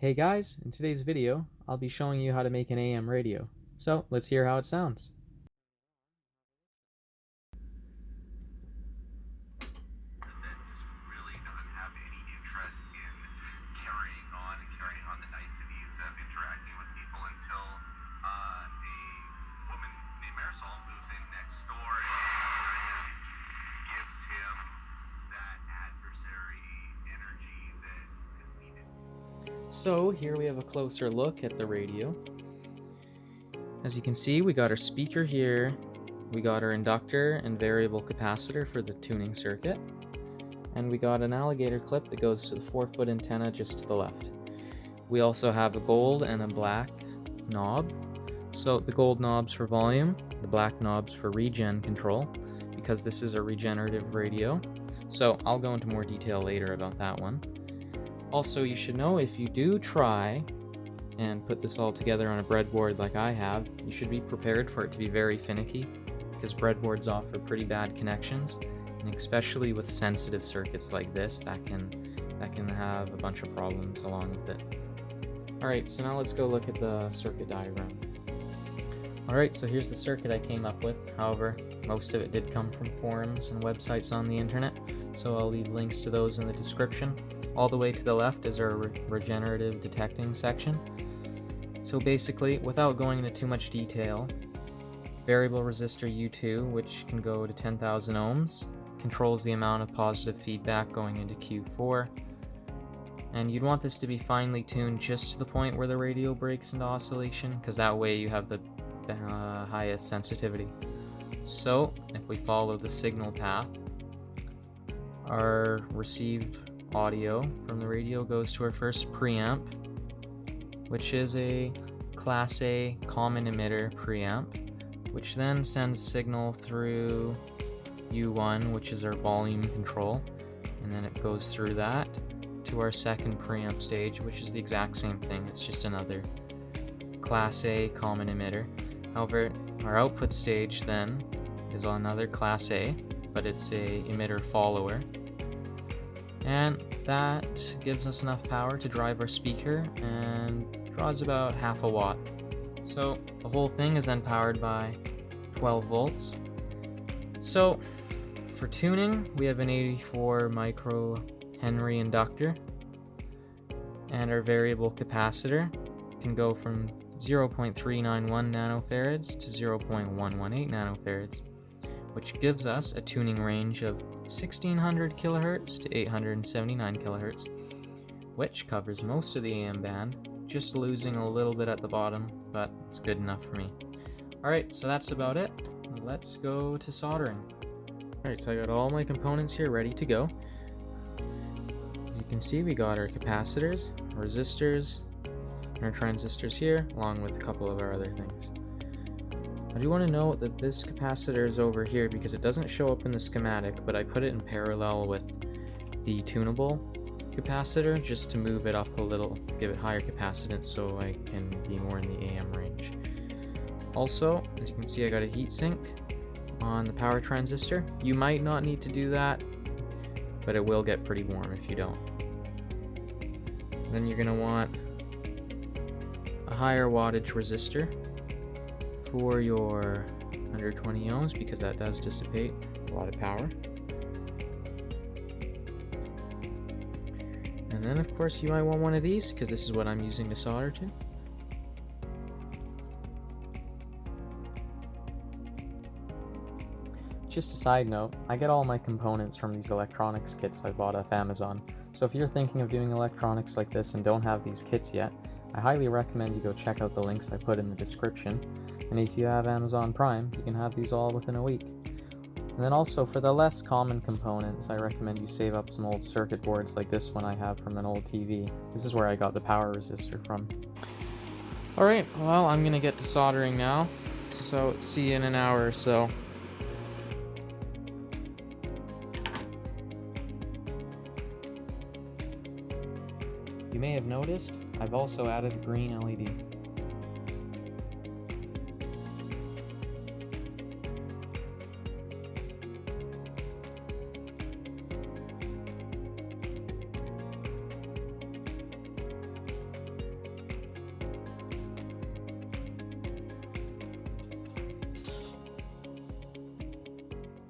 Hey guys, in today's video, I'll be showing you how to make an AM radio. So let's hear how it sounds. So here we have a closer look at the radio. As you can see, we got our speaker here, we got our inductor and variable capacitor for the tuning circuit, and we got an alligator clip that goes to the 4-foot antenna just to the left. We also have a gold and a black knob. So the gold knob's for volume, the black knob's for regen control, because this is a regenerative radio. So I'll go into more detail later about that one. Also, you should know, if you do try and put this all together on a breadboard like I have, you should be prepared for it to be very finicky, because breadboards offer pretty bad connections, and especially with sensitive circuits like this, that can have a bunch of problems along with it. Alright, so now let's go look at the circuit diagram. Alright, so here's the circuit I came up with. However, most of it did come from forums and websites on the internet, so I'll leave links to those in the description. All the way to the left is our regenerative detecting section. So basically, without going into too much detail, variable resistor U2, which can go to 10,000 ohms, controls the amount of positive feedback going into Q4. And you'd want this to be finely tuned just to the point where the radio breaks into oscillation, because that way you have the highest sensitivity. So if we follow the signal path, our received audio from the radio goes to our first preamp, which is a Class A common emitter preamp, which then sends signal through U1, which is our volume control, and then it goes through that to our second preamp stage, which is the exact same thing. It's just another Class A common emitter. However, our output stage then is another Class A, but it's a emitter follower, and that gives us enough power to drive our speaker and draws about half a watt. So the whole thing is then powered by 12 volts. So for tuning, we have an 84 microhenry inductor, and our variable capacitor can go from 0.391 nanofarads to 0.118 nanofarads, which gives us a tuning range of 1600 kilohertz to 879 kilohertz, which covers most of the AM band, just losing a little bit at the bottom, but it's good enough for me. Alright, so that's about it. Let's go to soldering. Alright, so I got all my components here ready to go. As you can see, we got our capacitors, resistors, and our transistors here, along with a couple of our other things. I do want to note that this capacitor is over here because it doesn't show up in the schematic, but I put it in parallel with the tunable capacitor just to move it up a little, give it higher capacitance so I can be more in the AM range. Also, as you can see, I got a heatsink on the power transistor. You might not need to do that, but it will get pretty warm if you don't. Then you're going to want a higher wattage resistor for your 120 ohms, because that does dissipate a lot of power. And then of course you might want one of these, because this is what I'm using to solder to. Just a side note, I get all my components from these electronics kits I bought off Amazon, so if you're thinking of doing electronics like this and don't have these kits yet, I highly recommend you go check out the links I put in the description. And if you have Amazon Prime, you can have these all within a week. And then also, for the less common components, I recommend you save up some old circuit boards like this one I have from an old TV. This is where I got the power resistor from. Alright, well, I'm gonna get to soldering now, so see you in an hour or so. You may have noticed, I've also added a green LED.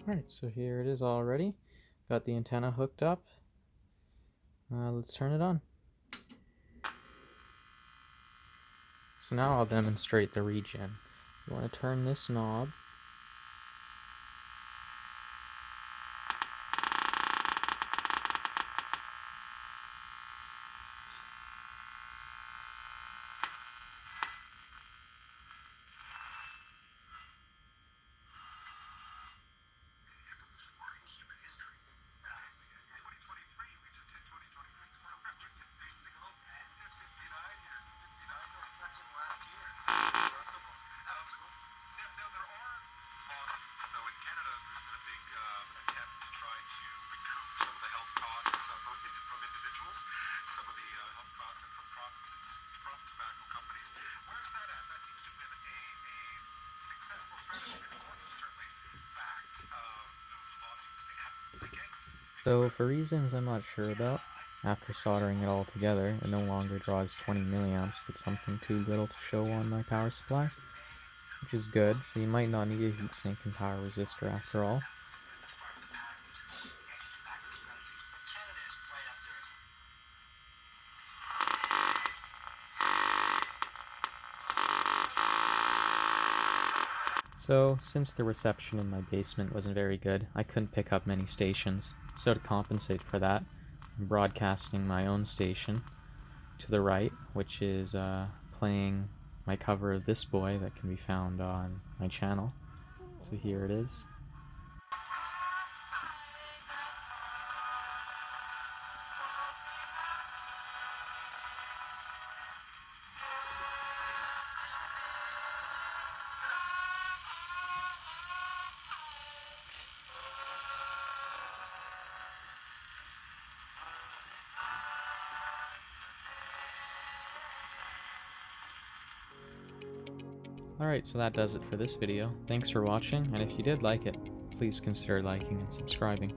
Alright, so here it is already. Got the antenna hooked up. Let's turn it on. So now I'll demonstrate the regen. You want to turn this knob. So for reasons I'm not sure about, after soldering it all together, it no longer draws 20 milliamps, but something too little to show on my power supply, which is good, so you might not need a heatsink and power resistor after all. So, since the reception in my basement wasn't very good, I couldn't pick up many stations. So to compensate for that, I'm broadcasting my own station to the right, which is playing my cover of This Boy that can be found on my channel. So here it is. Alright, so that does it for this video. Thanks for watching, and if you did like it, please consider liking and subscribing.